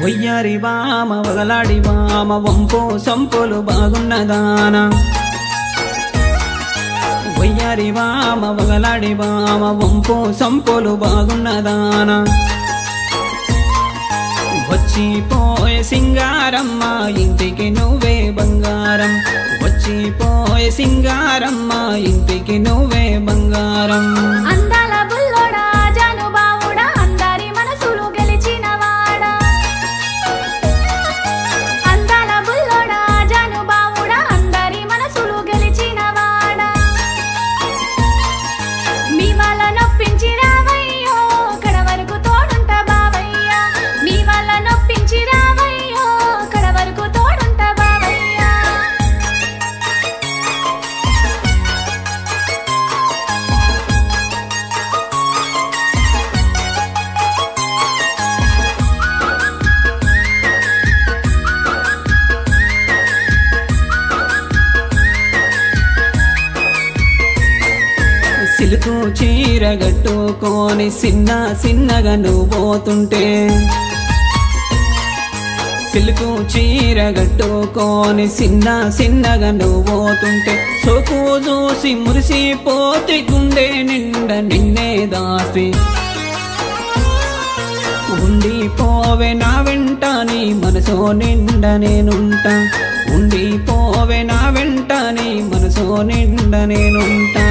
వయ్యారి వామ వగలాడి వామ వంపో సంపులు బాగున్నదానా వయ్యారి వామ వగలాడి వామ వంపో సంపులు బాగున్నదానా వచ్చిపోయే సింగారమ్మ ఇంటికి నువ్వే బంగారం వచ్చిపోయే సింగారమ్మ ఇంటికి నువ్వే బంగారం అందాల బుల్లోడా జానుబావుడా అందరి మనసులు గెలిచినవాడా అందాల బుల్లోడా జానుబావుడా అందరి మనసులు గెలిచినవాడా మీ వాళ్ళ నొప్పించి రావయ్యో కడ వరకు తోడుంటా బావయ్యా మీ వాళ్ళ నొప్పించి రావయ్యో కడ వరకు తోడుంటా బావయ్యా సిలుకు చీర గట్టుకొని సిన్నగా నువ్వు పోతుంటే సిలుకు చీర గట్టుకొని సిన్నగా నువ్వు పోతుంటే సోకు చూసి మురిసిపోతే గుండె నిండా నిన్నే దాసి ఉండిపోవే నా వెంట నీ మనసో నిండా నేనుంటా ఉండిపోవే నా వెంట నీ మనసో నిండా నేనుంటా